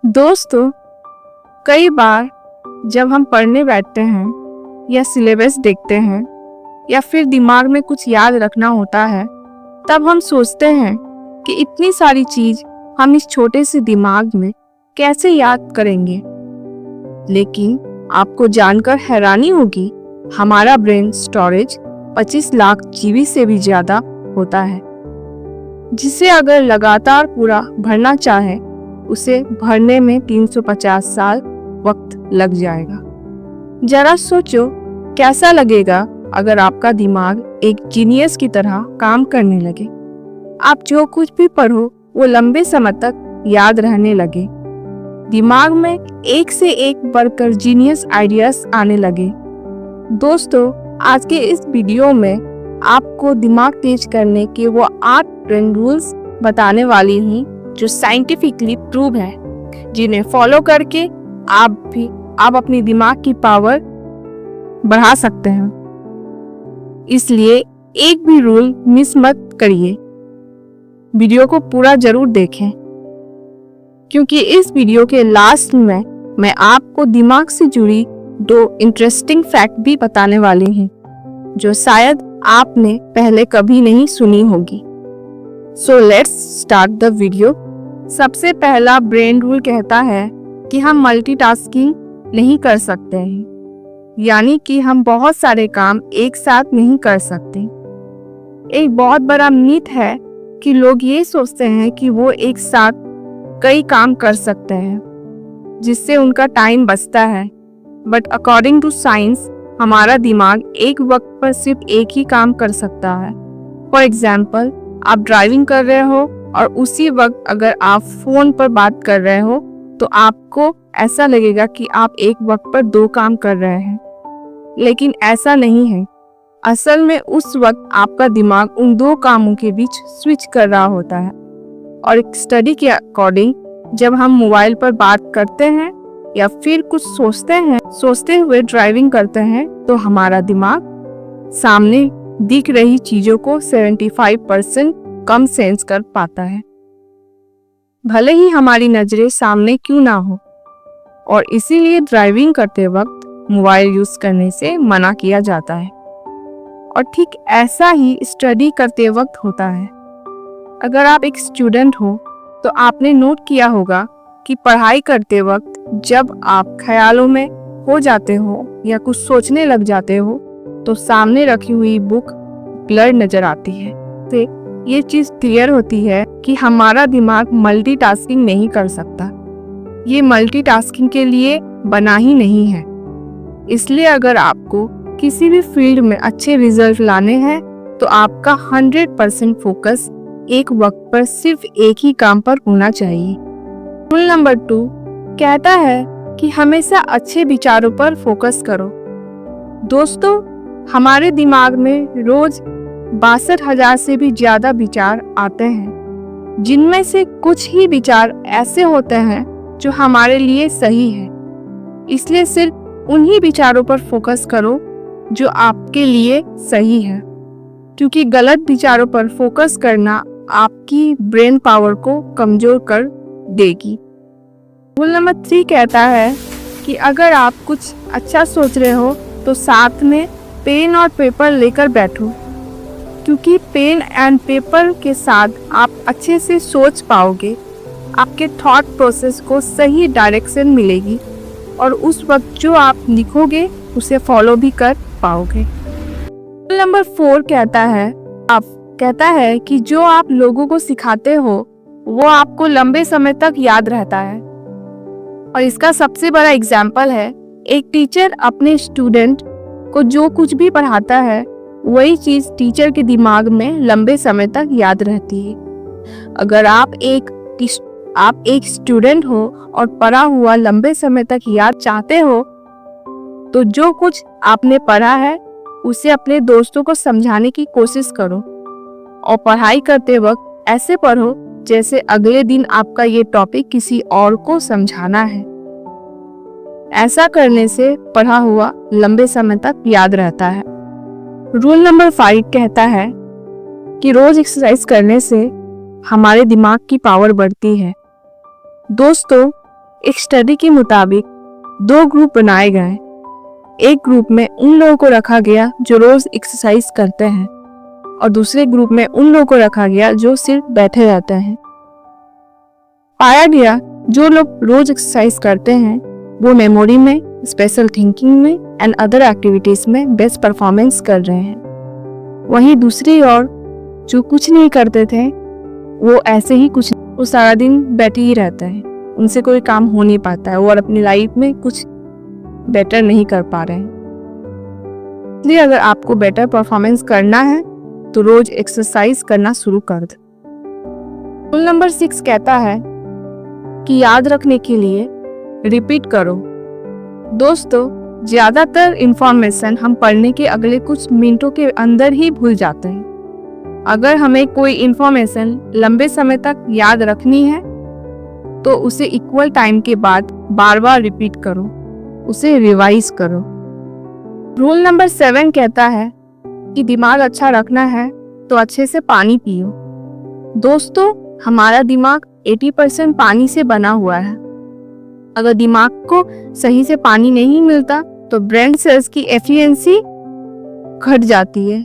दोस्तों, कई बार जब हम पढ़ने बैठते हैं या सिलेबस देखते हैं या फिर दिमाग में कुछ याद रखना होता है, तब हम सोचते हैं कि इतनी सारी चीज हम इस छोटे से दिमाग में कैसे याद करेंगे। लेकिन आपको जानकर हैरानी होगी, हमारा ब्रेन स्टोरेज 25 लाख जीबी से भी ज्यादा होता है, जिसे अगर लगातार पूरा भरना चाहे उसे भरने में 350 साल वक्त लग जाएगा। जरा सोचो, कैसा लगेगा अगर आपका दिमाग एक जीनियस की तरह काम करने लगे। आप जो कुछ भी पढ़ो वो लंबे समय तक याद रहने लगे। दिमाग में एक से एक बढ़कर जीनियस आइडियाज आने लगे। दोस्तों, आज के इस वीडियो में आपको दिमाग तेज करने के वो 8 ब्रेन रूल्स बताने वाली हूँ जो साइंटिफिकली प्रूव है, जिन्हें फॉलो करके आप अपनी दिमाग की पावर बढ़ा सकते हैं। इसलिए एक भी रूल मिस मत करिए। वीडियो को पूरा जरूर देखें, क्योंकि इस वीडियो के लास्ट में मैं आपको दिमाग से जुड़ी 2 इंटरेस्टिंग फैक्ट भी बताने वाली हूँ, जो शायद आपने पहले कभी नहीं सुनी होगी। So let's start the video. सबसे पहला ब्रेन रूल कहता है कि हम मल्टीटास्किंग नहीं कर सकते हैं, यानी कि हम बहुत सारे काम एक साथ नहीं कर सकते। एक बहुत बड़ा मिथ है कि लोग ये सोचते हैं कि वो एक साथ कई काम कर सकते हैं, जिससे उनका टाइम बचता है। बट अकॉर्डिंग टू साइंस, हमारा दिमाग एक वक्त पर सिर्फ एक ही काम कर सकता है। फॉर एग्जाम्पल, आप ड्राइविंग कर रहे हो और उसी वक्त अगर आप फोन पर बात कर रहे हो तो आपको ऐसा लगेगा कि आप एक वक्त पर 2 काम कर रहे हैं, लेकिन ऐसा नहीं है। असल में उस वक्त आपका दिमाग उन 2 कामों के बीच स्विच कर रहा होता है। और एक स्टडी के अकॉर्डिंग, जब हम मोबाइल पर बात करते हैं या फिर कुछ सोचते हुए ड्राइविंग करते हैं, तो हमारा दिमाग सामने दिख रही चीजों को 75% कम सेंस कर पाता है, भले ही हमारी नजरें सामने क्यों ना हो। और इसीलिए ड्राइविंग करते वक्त मोबाइल यूज करने से मना किया जाता है। और ठीक ऐसा ही स्टडी करते वक्त होता है। अगर आप एक स्टूडेंट हो तो आपने नोट किया होगा कि पढ़ाई करते वक्त जब आप ख्यालों में हो जाते हो या कुछ सोचने लग जाते हो, तो सामने रखी हुई बुक ब्लर नजर आती है। तो ये चीज क्लियर होती है कि हमारा दिमाग मल्टीटास्किंग नहीं कर सकता। ये मल्टीटास्किंग के लिए बना ही नहीं है। इसलिए अगर आपको किसी भी फील्ड में अच्छे रिजल्ट लाने हैं, तो आपका 100% फोकस एक वक्त पर सिर्फ एक ही काम पर होना चाहिए। रूल नंबर 2 कहता है कि हमेशा अच्छे विचारों पर फोकस करो। दोस्तों, हमारे दिमाग में रोज 62,000 से भी ज्यादा विचार आते हैं, जिनमें से कुछ ही विचार ऐसे होते हैं जो हमारे लिए सही है। इसलिए सिर्फ उन्हीं विचारों पर फोकस करो जो आपके लिए सही है, क्योंकि गलत विचारों पर फोकस करना आपकी ब्रेन पावर को कमजोर कर देगी। रूल नंबर 3 कहता है कि अगर आप कुछ अच्छा सोच रहे हो तो साथ में पेन और पेपर लेकर बैठो, क्योंकि पेन एंड पेपर के साथ आप अच्छे से सोच पाओगे। आपके थॉट प्रोसेस को सही डायरेक्शन मिलेगी और उस वक्त जो आप लिखोगे उसे फॉलो भी कर पाओगे। नंबर 4 कहता है कि जो आप लोगों को सिखाते हो वो आपको लंबे समय तक याद रहता है। और इसका सबसे बड़ा एग्जाम्पल है, एक टीचर अपने स्टूडेंट को जो कुछ भी पढ़ाता है वही चीज टीचर के दिमाग में लंबे समय तक याद रहती है। अगर आप एक स्टूडेंट हो और पढ़ा हुआ लंबे समय तक याद चाहते हो, तो जो कुछ आपने पढ़ा है उसे अपने दोस्तों को समझाने की कोशिश करो। और पढ़ाई करते वक्त ऐसे पढ़ो जैसे अगले दिन आपका ये टॉपिक किसी और को समझाना है। ऐसा करने से पढ़ा हुआ लंबे समय तक याद रहता है। रूल नंबर 5 कहता है कि रोज एक्सरसाइज करने से हमारे दिमाग की पावर बढ़ती है। दोस्तों, एक स्टडी के मुताबिक 2 ग्रुप बनाए गए। एक ग्रुप में उन लोगों को रखा गया जो रोज एक्सरसाइज करते हैं और दूसरे ग्रुप में उन लोगों को रखा गया जो सिर्फ बैठे रहते हैं। पाया गया जो लोग रोज एक्सरसाइज करते हैं वो मेमोरी में, स्पेशल थिंकिंग में एंड अदर एक्टिविटीज में बेस्ट परफॉर्मेंस कर रहे हैं। वहीं दूसरी ओर जो कुछ नहीं करते थे वो ऐसे ही वो सारा दिन बैठे ही रहते हैं, उनसे कोई काम हो नहीं पाता है, वो और अपनी लाइफ में कुछ बेटर नहीं कर पा रहे हैं। इसलिए अगर आपको बेटर परफॉर्मेंस करना है तो रोज एक्सरसाइज करना शुरू कर दे। रूल नंबर 6 कहता है कि याद रखने के लिए रिपीट करो। दोस्तों, ज्यादातर इंफॉर्मेशन हम पढ़ने के अगले कुछ मिनटों के अंदर ही भूल जाते हैं। अगर हमें कोई इंफॉर्मेशन लंबे समय तक याद रखनी है तो उसे इक्वल टाइम के बाद बार बार रिपीट करो, उसे रिवाइज करो। रूल नंबर 7 कहता है कि दिमाग अच्छा रखना है तो अच्छे से पानी पियो। दोस्तों, हमारा दिमाग 80% पानी से बना हुआ है। अगर दिमाग को सही से पानी नहीं मिलता तो ब्रेन सेल्स की एफिशिएंसी घट जाती है,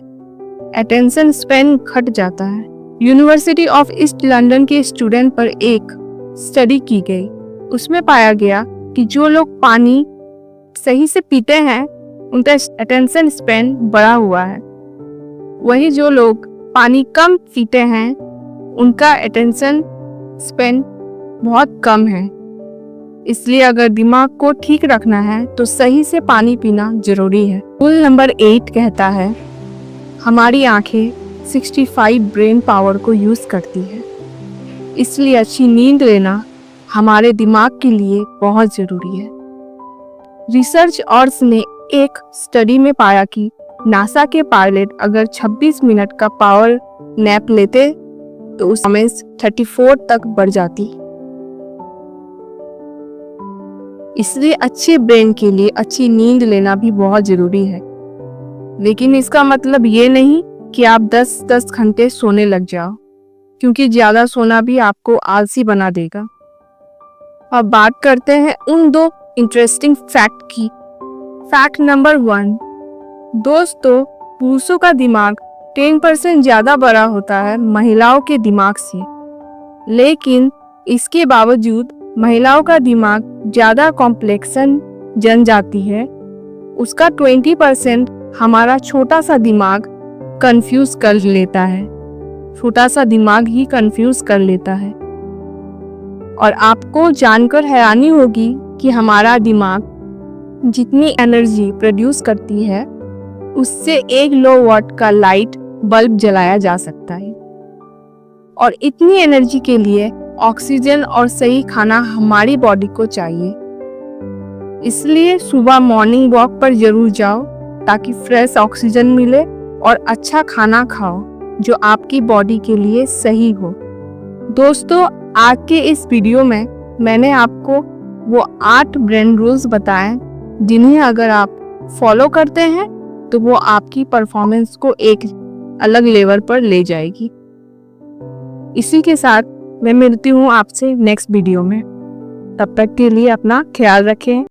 अटेंशन स्पैन घट जाता है। यूनिवर्सिटी ऑफ ईस्ट लंदन के स्टूडेंट पर एक स्टडी की गई। उसमें पाया गया कि जो लोग पानी सही से पीते हैं उनका अटेंशन स्पैन बढ़ा हुआ है, वही जो लोग पानी कम पीते हैं उनका अटेंशन स्पैन बहुत कम है। इसलिए अगर दिमाग को ठीक रखना है तो सही से पानी पीना जरूरी है। रूल नंबर 8 कहता है हमारी आंखें 65 ब्रेन पावर को यूज करती है, इसलिए अच्छी नींद लेना हमारे दिमाग के लिए बहुत जरूरी है। रिसर्चर्स ने एक स्टडी में पाया कि नासा के पायलट अगर 26 मिनट का पावर नैप लेते तो उस समय 34 तक बढ़ जाती। इसलिए अच्छे ब्रेन के लिए अच्छी नींद लेना भी बहुत जरूरी है। लेकिन इसका मतलब ये नहीं कि आप 10-10 घंटे सोने लग जाओ, क्योंकि ज्यादा सोना भी आपको आलसी बना देगा। अब बात करते हैं उन 2 इंटरेस्टिंग फैक्ट की। फैक्ट नंबर 1, दोस्तों, पुरुषों का दिमाग 10% ज्यादा बड़ा होता है महिलाओं के दिमाग से, लेकिन इसके बावजूद महिलाओं का दिमाग ज्यादा कॉम्प्लेक्सन जन जाती है। उसका 20% हमारा छोटा सा दिमाग कंफ्यूज कर लेता है, छोटा सा दिमाग ही कंफ्यूज कर लेता है। और आपको जानकर हैरानी होगी कि हमारा दिमाग जितनी एनर्जी प्रोड्यूस करती है उससे 1 लो वाट का लाइट बल्ब जलाया जा सकता है। और इतनी एनर्जी के लिए ऑक्सीजन और सही खाना हमारी बॉडी को चाहिए। इसलिए सुबह मॉर्निंग वॉक पर जरूर जाओ ताकि फ्रेश ऑक्सीजन मिले और अच्छा खाना खाओ जो आपकी बॉडी के लिए सही हो। दोस्तों, आज के इस वीडियो में मैंने आपको वो 8 ब्रेन रूल्स बताए जिन्हें अगर आप फॉलो करते हैं तो वो आपकी परफॉर्मेंस को एक अलग लेवल पर ले जाएगी। इसी के साथ मैं मिलती हूँ आपसे नेक्स्ट वीडियो में। तब तक के लिए अपना ख्याल रखें।